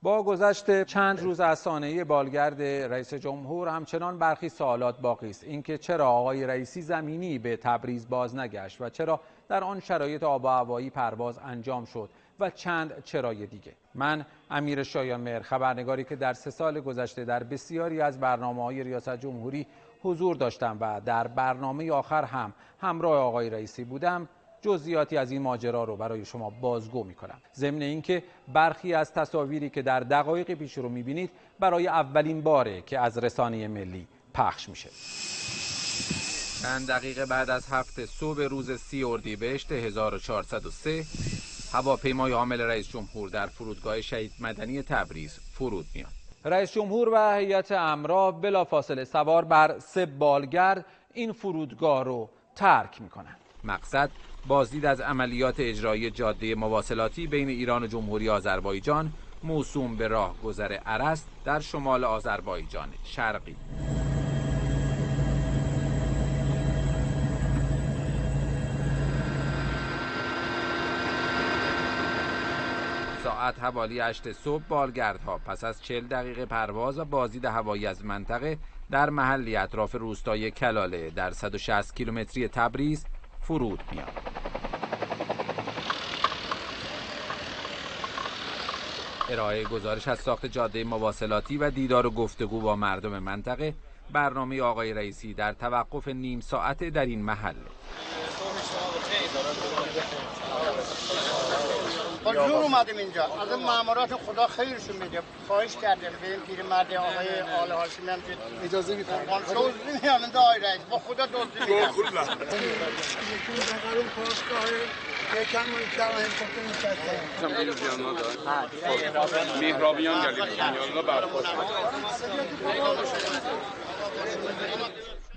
با گذشت چند روز از سانحه بالگرد رئیس جمهور همچنان برخی سوالات باقی است. اینکه چرا آقای رئیسی زمینی به تبریز باز نگشت و چرا در آن شرایط آب و هوایی پرواز انجام شد و چند چرای دیگه. من امیر شایان‌مهر، خبرنگاری که در 3 سال گذشته در بسیاری از برنامه‌های ریاست جمهوری حضور داشتم و در برنامه آخر هم همراه آقای رئیسی بودم، جزئیاتی از این ماجرا رو برای شما بازگو می‌کنم. ضمن اینکه برخی از تصاویری که در دقایق پیش رو می‌بینید برای اولین باره که از رسانه ملی پخش میشه. چند دقیقه بعد از 7 صبح روز 30 اردیبهشت 1403 هواپیمای حامل رئیس جمهور در فرودگاه شهید مدنی تبریز فرود میاد. رئیس جمهور و هیئت امراه بلافاصله سوار بر 3 بالگرد این فرودگاه رو ترک میکنن. مقصد بازدید از عملیات اجرایی جاده مواصلاتی بین ایران و جمهوری آذربایجان موسوم به راهگذر ارس در شمال آذربایجان شرقی. ساعت حوالی 8 صبح بالگردها پس از 40 دقیقه پرواز و بازدید هوایی از منطقه در محلی اطراف روستای کلاله در 160 کیلومتری تبریز فرود میاد. ارائه گزارش از ساخت جاده مواصلاتی و دیدار و گفتگو با مردم منطقه برنامه آقای رئیسی در توقف نیم ساعته در این محله. با جور اومدیم اینجا. از این مامورات خدا خیرشون میده. خواهش کردیم به این پیرمرد آقای آل هاشمی هم اجازه میدن. قانون میام این آقای رئیس. با خدا دوستی میکنم. خوب لحظه. یکی بغلون پاسگاه یکم کلمه هلیکوپتر مهرابیان گردید. یالا برخواست.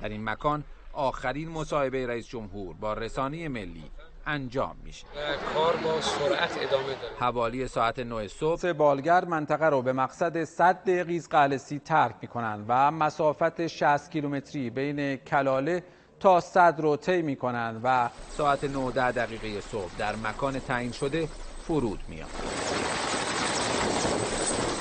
در این مکان آخرین مصاحبه رئیس جمهور با رسانه ملی انجام میشه. کار با سرعت ادامه داره. حوالی ساعت 9 صبح بالگرد منطقه رو به مقصد سد قیزقلسی ترک میکنن و مسافت 60 کیلومتری بین کلاله تا سد رو طی میکنن و ساعت 9:10 صبح در مکان تعیین شده فرود میاد.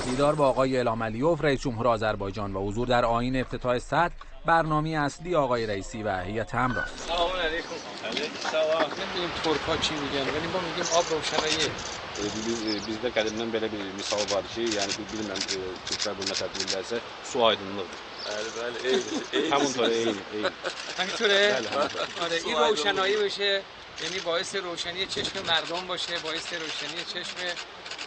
دیدار با آقای الهام علیوف رئیس جمهور آذربایجان و حضور در آیین افتتاح سد برنامه اصلی آقای رئیسی و هیئت همراه. سلام علیکم. علیکم سلام. نمیدونیم ترک‌ها چی میگن ولی ما میگیم آب روشناییه. Bizdə qədimdən belə bir misal var ki, yəni bilmirəm Türklər bu məsələ bilirlərsə, su aydınlıqdır. بله همونطوره همینطوره. آره این روشنایی بشه یعنی باعث روشنی چشم مردم باشه، باعث روشنی چشم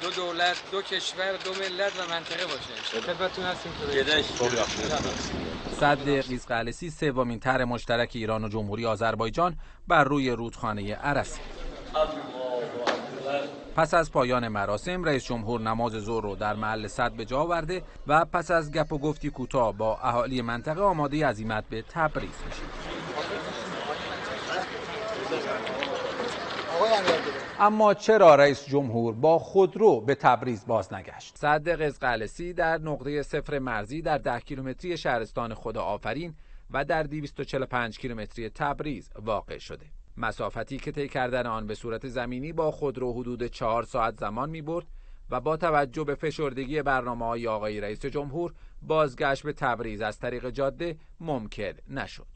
دو دولت، دو کشور، دو ملت و منطقه باشه. خدمتتون هستیم سد قیزقلسی سومین طرح مشترک ایران و جمهوری آذربایجان بر روی رودخانه ارس. پس از پایان مراسم رئیس جمهور نماز ظهر رو در محل سد به جا آورده و پس از گپ و گفتی کوتاه با اهالی منطقه آماده عزیمت به تبریز میشه. اما چرا رئیس جمهور با خودرو به تبریز باز نگشت؟ سد قیزقلسی در نقطه صفر مرزی در 10 کیلومتری شهرستان خدا آفرین و در 245 کیلومتری تبریز واقع شده. مسافتی که طی کردن آن به صورت زمینی با خودرو حدود 4 ساعت زمان می‌برد و با توجه به فشردگی برنامه‌های آقای رئیس جمهور بازگشت به تبریز از طریق جاده ممکن نشد.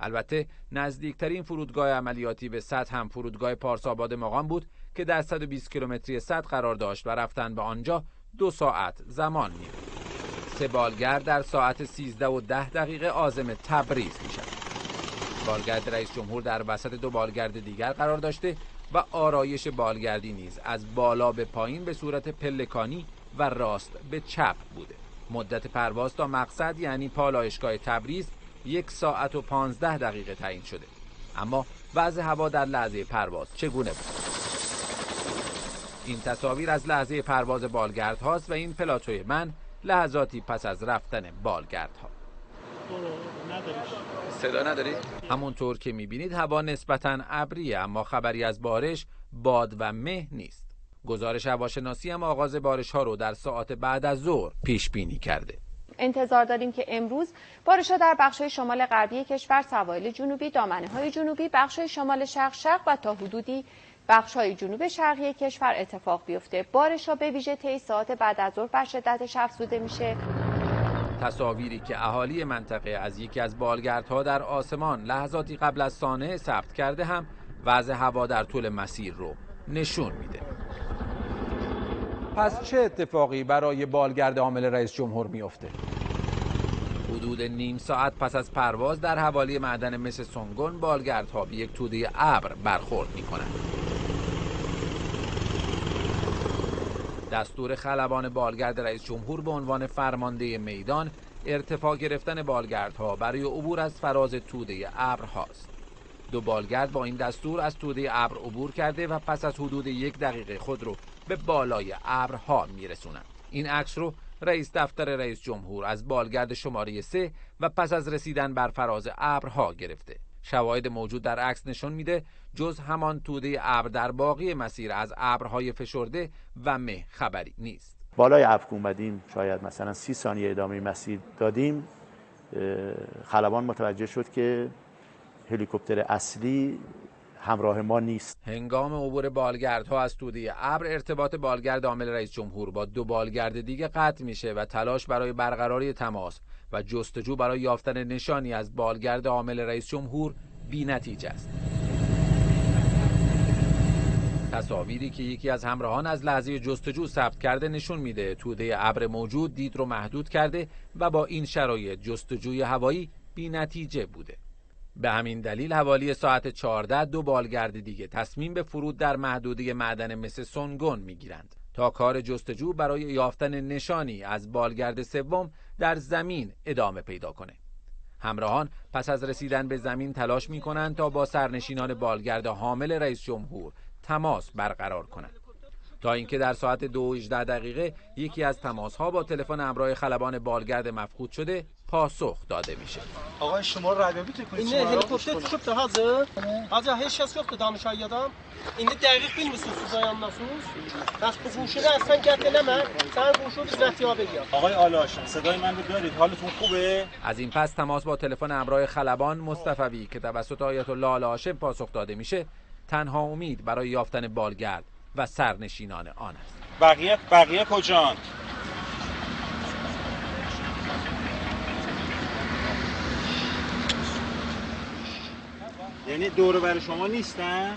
البته نزدیکترین فرودگاه عملیاتی به سد هم فرودگاه پارساباد مقام بود که در 120 کیلومتری سد قرار داشت و رفتن به آنجا 2 ساعت زمان می‌برد. 3 بالگرد در ساعت 13:10 عازم تبریز می‌شد. بالگرد رئیس جمهور در وسط 2 بالگرد دیگر قرار داشته و آرایش بالگردی نیز از بالا به پایین به صورت پلکانی و راست به چپ بوده. مدت پرواز تا مقصد یعنی پالایشگاه تبریز 1 ساعت و 15 دقیقه تعیین شده. اما وضع هوا در لحظه پرواز چگونه بود؟ این تصاویر از لحظه پرواز بالگرد هاست و این پلاتوی من لحظاتی پس از رفتن بالگرد ها. صدا نداری؟ همونطور که میبینید هوا نسبتاً ابریه اما خبری از بارش، باد و مه نیست. گزارش هواشناسی هم آغاز بارش ها رو در ساعات بعد از ظهر پیش بینی کرده. انتظار داریم که امروز بارش‌ها در بخش‌های شمال غربی کشور، سواحل جنوبی، دامنه‌های جنوبی، بخش‌های شمال شرق و تا حدودی بخش‌های جنوب شرقی کشور اتفاق بیفته. بارش‌ها به ویژه طی ساعات بعد از ظهر بر شدتش افزوده میشه. تصاویری که اهالی منطقه از یکی از بالگردها در آسمان لحظاتی قبل از سانحه ثبت کرده هم وضع هوا در طول مسیر رو نشون میده. پس چه اتفاقی برای بالگرد حامل رئیس جمهور میفته؟ حدود نیم ساعت پس از پرواز در حوالی معدن مس سونگون بالگردها به یک توده ابر برخورد میکنند. دستور خلبان بالگرد رئیس جمهور به عنوان فرمانده میدان ارتفاع گرفتن بالگردها برای عبور از فراز توده ابرهاست. 2 بالگرد با این دستور از توده ابر عبور کرده و پس از حدود 1 دقیقه خود رو به بالای ابرها میرسونند. این عکس رو رئیس دفتر رئیس جمهور از بالگرد شماره 3 و پس از رسیدن بر فراز ابرها گرفته. شواهد موجود در عکس نشون میده جز همان توده ابر در باقی مسیر از ابرهای فشرده و مه خبری نیست. بالای ابر اومدیم، شاید مثلا 30 ثانیه ادامه مسیر دادیم، خلبان متوجه شد که هلیکوپتر اصلی همراه ما نیست. هنگام عبور بالگردها از توده ابر ارتباط بالگرد حامل رئیس جمهور با 2 بالگرد دیگه قطع میشه و تلاش برای برقراری تماس و جستجو برای یافتن نشانی از بالگرد حامل رئیس جمهور بی‌نتیجه است. تصاویری که یکی از همراهان از لحظه جستجو ثبت کرده نشون میده توده ابر موجود دید رو محدود کرده و با این شرایط جستجوی هوایی بی‌نتیجه بوده. به همین دلیل حوالی ساعت 14 2 بالگرد دیگه تصمیم به فرود در محدوده معدن مس سونگون میگیرند تا کار جستجو برای یافتن نشانی از بالگرد سوم در زمین ادامه پیدا کنه. همراهان پس از رسیدن به زمین تلاش میکنند تا با سرنشینان بالگرد حامل رئیس جمهور تماس برقرار کنند تا اینکه در ساعت 2:18 یکی از تماس‌ها با تلفن همراه خلبان بالگرد مفقود شده پاسخ داده میشه. آقای شما ردیابی کنید. این هلیکوپتر çıktı hazır. Hazır hiç ses yoktu danışan adam. İndi dəqiq bilmirsiniz siz ayağınasınız. Bəs bu quşunu اصلا gətirəmə. Sən quşu biz rətiyabə gəl. آقای آلاش صدای من رو دارید؟ حالتون خوبه؟ از این پس تماس با تلفن همراه خلبان مصطفوی که توسط آیت الله الهاشم پاسخ داده میشه تنها امید برای یافتن بالگرد و سرنشینان آن است. بقیه کجان؟ یعنی دور بر شما نیستن؟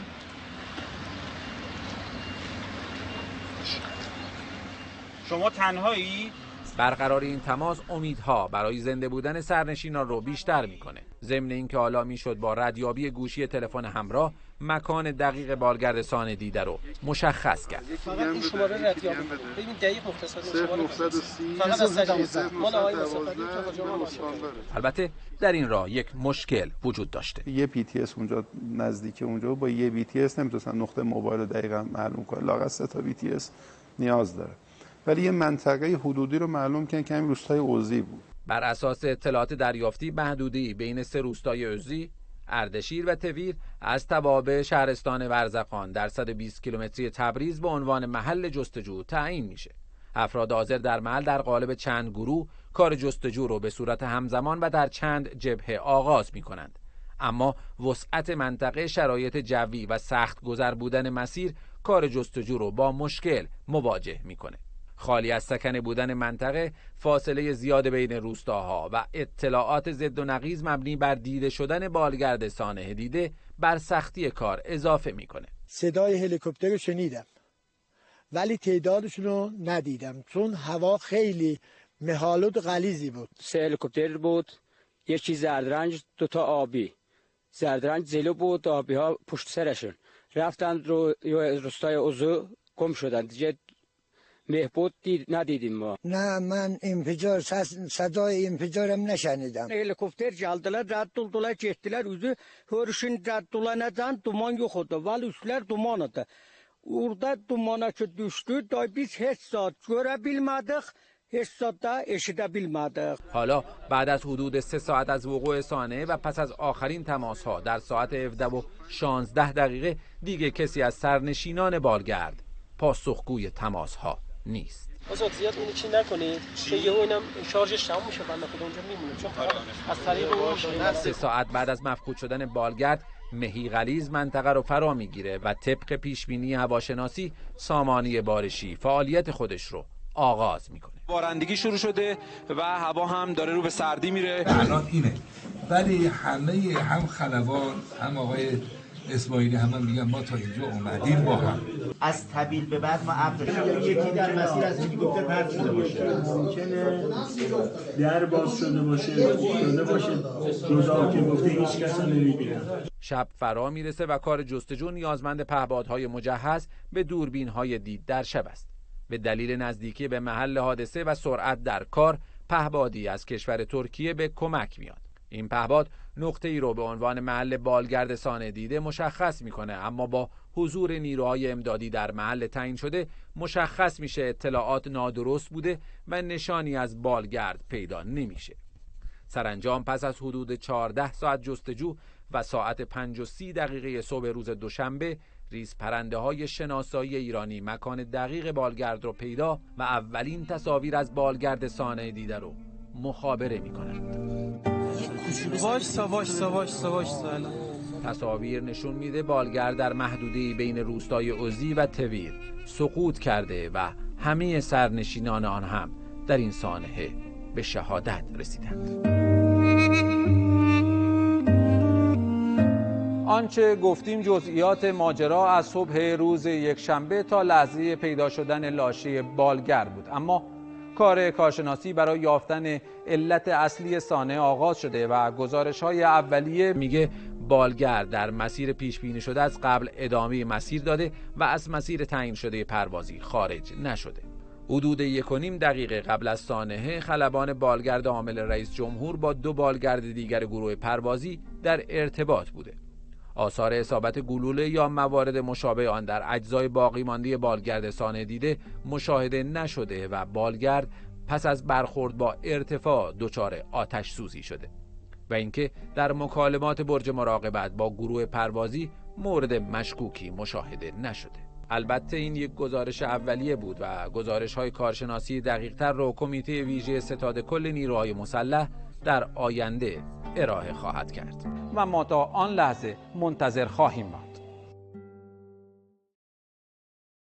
شما تنهایی؟ برقرار این تماس امیدها برای زنده بودن سرنشینان رو بیشتر میکنه. ضمن اینکه حالا میشد با ردیابی گوشی تلفن همراه مکان دقیق بالگرد سانحه دیده رو مشخص کرد. فقط این شماره ردیابی ببین دقیق مختصر شماره فقط از تجاوز مال آقای مصطفی که کجا البته در این راه یک مشکل وجود داشته. یه BTS اونجا نزدیک اونجا با یه BTS نمیتونن نقطه موبایل رو دقیقاً معلوم کنن. لااقل 3 تا BTS نیاز داره. ولی یه منطقه حدودی رو معلوم کردن که همین روستای اوزی بود. بر اساس اطلاعات دریافتی محدوده‌ای بین 3 روستای اوزی، اردشیر و تویر از توابع شهرستان ورزقان در 120 کیلومتری تبریز به عنوان محل جستجو تعیین میشه. افراد حاضر در محل در قالب چند گروه کار جستجو رو به صورت همزمان و در چند جبهه آغاز میکنند. اما وسعت منطقه، شرایط جوی و سخت گذر بودن مسیر کار جستجو رو با مشکل مواجه میکنه. خالی از سکنه بودن منطقه، فاصله زیاد بین روستاها و اطلاعات ضد و نقیض مبنی بر دیده شدن بالگرد سانحه دیده بر سختی کار اضافه میکنه. صدای هلیکوپتر رو شنیدم ولی تعدادشون رو ندیدم چون هوا خیلی مهالود غلیظی بود. 3 هلیکوپتر بود، یکی زردرنج، 2 تا آبی. زردرنج جلو بود، آبی ها پشت سرشون رفتن رو روستای اوزو گم شدن. دیگه مهبود ندیدیم ما. نه من انفجار صدای انفجارم نشنیدم. Helikopter geldiler, reddolar, getdiler, üzü hörüşün reddolanacağın duman yok oldu. Vali üstler dumanıdı. Orada dumana ki düştü, da biz heç saat görebilmedik, heç saat da eşidebilmedik. حالا بعد از حدود 3 ساعت از وقوع سانحه و پس از آخرین تماس‌ها در ساعت 17:16 دیگه کسی از سرنشینان بالگرد پاسخگوی تماس‌ها نیست. آزاد زیاد اون چی نکنید که یهو اینم شارژش تموم میشه بنده خود اونجا میمونه چون فقط از طریق اون 3 ساعت بعد از مفقود شدن بالگرد مهی غلیظ منطقه رو فرا میگیره و طبق پیشبینی هواشناسی سامانه بارشی فعالیت خودش رو آغاز میکنه. بارندگی شروع شده و هوا هم داره رو به سردی میره. الان اینه، ولی همه هم خلبان هم آقای اسماعیلی همه میگن ما تا اینجا اومدیم با هم. از طبیل به بعد ما ابر داشتیم. یکی در مسیر از هلیکوپتر پرت شده باشه. ممکنه در باز شده باشه. روزا که گفته هیچ کس رو نمیبینه. شب فرا میرسه و کار جستجو نیازمند پهپادهای مجهز به دوربین‌های دید در شب است. به دلیل نزدیکی به محل حادثه و سرعت در کار، پهپادی از کشور ترکیه به کمک میاد. این پهپاد نقطه‌ای رو به عنوان محل بالگرد سانه دیده مشخص میکنه، اما با حضور نیروهای امدادی در محل تعیین شده مشخص میشه اطلاعات نادرست بوده و نشانی از بالگرد پیدا نمیشه. سرانجام پس از حدود 14 ساعت جستجو و ساعت 5:30 صبح روز دوشنبه، ریز پرنده های شناسایی ایرانی مکان دقیق بالگرد رو پیدا و اولین تصاویر از بالگرد سانه دیده رو مخابره میکنند. تصاویر نشون میده بالگرد در محدوده بین روستای عزی و تویر سقوط کرده و همه سرنشینان آن هم در این سانحه به شهادت رسیدند. آنچه گفتیم جزئیات ماجرا از صبح روز یکشنبه تا لحظه پیدا شدن لاشه بالگرد بود، اما کار کارشناسی برای یافتن علت اصلی سانحه آغاز شده و گزارش‌های اولیه میگه بالگرد در مسیر پیش بینی شده از قبل ادامه مسیر داده و از مسیر تعیین شده پروازی خارج نشده. حدود 1.5 دقیقه قبل از سانحه، خلبان بالگرد عامل رئیس جمهور با 2 بالگرد دیگر گروه پروازی در ارتباط بوده. آثار اصابت گلوله یا موارد مشابه آن در اجزای باقی مانده بالگرد سانحه دیده مشاهده نشده و بالگرد پس از برخورد با ارتفاع دچار آتش سوزی شده و اینکه در مکالمات برج مراقبت با گروه پروازی مورد مشکوکی مشاهده نشده. البته این یک گزارش اولیه بود و گزارش‌های کارشناسی دقیق‌تر رو کمیته ویژه ستاد کل نیروهای مسلح در آینده ارائه خواهد کرد و ما تا آن لحظه منتظر خواهیم ماند.